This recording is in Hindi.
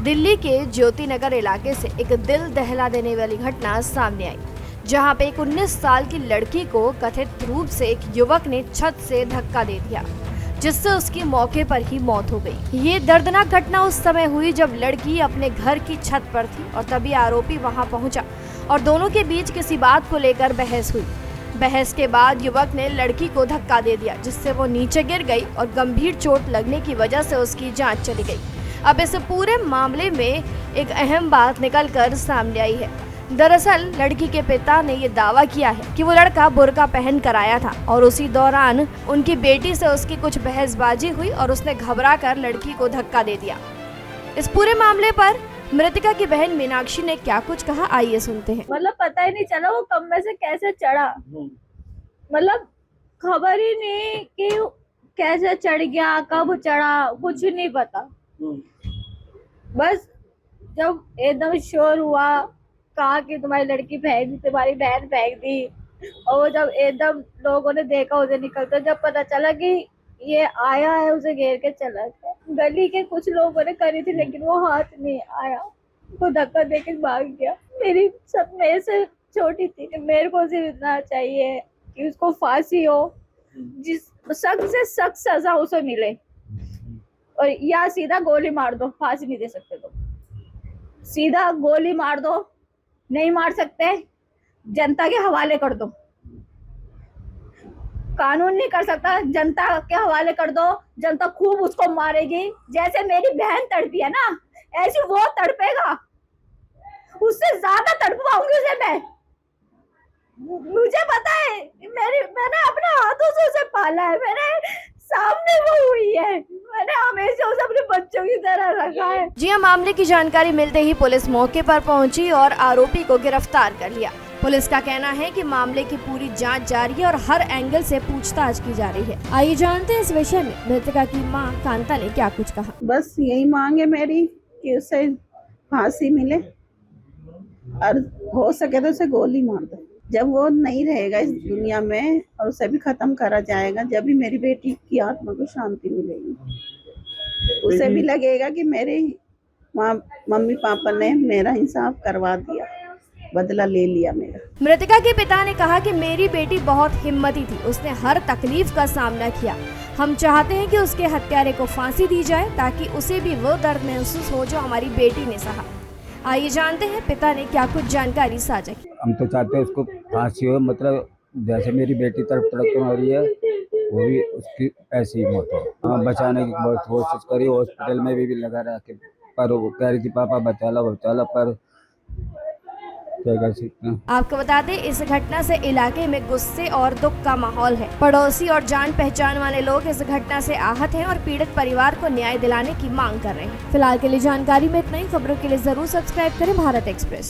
दिल्ली के ज्योति नगर इलाके से एक दिल दहला देने वाली घटना सामने आई, जहां पे एक 19 साल की लड़की को कथित रूप से एक युवक ने छत से धक्का दे दिया, जिससे उसकी मौके पर ही मौत हो गई। ये दर्दनाक घटना उस समय हुई जब लड़की अपने घर की छत पर थी और तभी आरोपी वहां पहुंचा और दोनों के बीच किसी बात को लेकर बहस हुई। बहस के बाद युवक ने लड़की को धक्का दे दिया, जिससे वो नीचे गिर गई और गंभीर चोट लगने की वजह से उसकी जांच चली गई। अब इस पूरे मामले में एक अहम बात निकलकर सामने आई है। दरअसल लड़की के पिता ने ये दावा किया है कि वो लड़का बुर्का पहन कर आया था और उसी दौरान उनकी बेटी से उसकी कुछ बहसबाजी हुई और उसने घबराकर लड़की को धक्का दे दिया। इस पूरे मामले पर मृतिका की बहन मीनाक्षी ने क्या कुछ कहा, आइए सुनते हैं। मतलब पता ही नहीं चला वो कमरे से कैसे चढ़ा, मतलब खबर ही नहीं कि कैसे चढ़ गया, कब चढ़ा, कुछ नहीं पता। बस जब एकदम शोर हुआ, कहा कि तुम्हारी लड़की फेंक दी, तुम्हारी बहन फेंक दी, और वो जब एकदम लोगों ने देखा उसे निकलते, जब पता चला कि ये आया है, उसे घेर के चला गया। गली के कुछ लोगों ने करी थी लेकिन वो हाथ नहीं आया, वो धक्का देके भाग गया। मेरी सब मेरे से छोटी थी, मेरे को सिर्फ इतना चाहिए कि उसको फांसी हो, जिस सख्त से सख्त सजा उसे मिले, और या सीधा गोली मार दो। फांसी नहीं दे सकते तो सीधा गोली मार दो, नहीं मार सकते जनता के हवाले कर दो। कानून नहीं कर सकता, जनता के हवाले कर दो, जनता खूब उसको मारेगी। जैसे मेरी बहन तड़पी है ना, ऐसी वो तड़पेगा, उससे ज्यादा तड़पवाऊंगी उसे मैं। मुझे पता है, मैंने अपने हाथों से उसे पाला है, मेरे सामने वो हुई है, मैंने हमेशा उसे अपने बच्चों की तरह रखा है। जी हां, मामले की जानकारी मिलते ही पुलिस मौके पर पहुंची और आरोपी को गिरफ्तार कर लिया। पुलिस का कहना है कि मामले की पूरी जांच जारी है और हर एंगल से पूछताछ की जा रही है। आइए जानते हैं इस विषय में मृतका की मां कांता ने क्या कुछ कहा। बस यही मांग है मेरी कि उसे फांसी मिले और हो सके तो उसे गोली मार दो। जब वो नहीं रहेगा इस दुनिया में और उसे भी खत्म करा जाएगा, जब भी मेरी बेटी की आत्मा को शांति मिलेगी। उसे भी लगेगा कि मेरे मम्मी पापा ने मेरा इंसाफ करवा दिया, बदला ले लिया मेरा। मृतका के पिता ने कहा कि मेरी बेटी बहुत हिम्मती थी, उसने हर तकलीफ का सामना किया। हम चाहते हैं कि उसके हत्यारे को फांसी दी जाए ताकि उसे भी वो दर्द महसूस हो जो हमारी बेटी ने सहा। आइए जानते हैं पिता ने क्या कुछ जानकारी साझा की। हम तो चाहते हैं उसको फांसी हो, मतलब जैसे मेरी बेटी तड़प हो रही है वो भी उसकी ऐसी ही मौत हो। हम बचाने की बहुत कोशिश करी, हॉस्पिटल में भी लगा रहा के, पर वो कह रही थी पापा बचा लो, पर क्या कर सकते हैं। आपको बता दें, इस घटना से इलाके में गुस्से और दुख का माहौल है। पड़ोसी और जान पहचान वाले लोग इस घटना से आहत हैं और पीड़ित परिवार को न्याय दिलाने की मांग कर रहे हैं। फिलहाल के लिए जानकारी में इतना ही। खबरों के लिए जरूर सब्सक्राइब करें भारत एक्सप्रेस।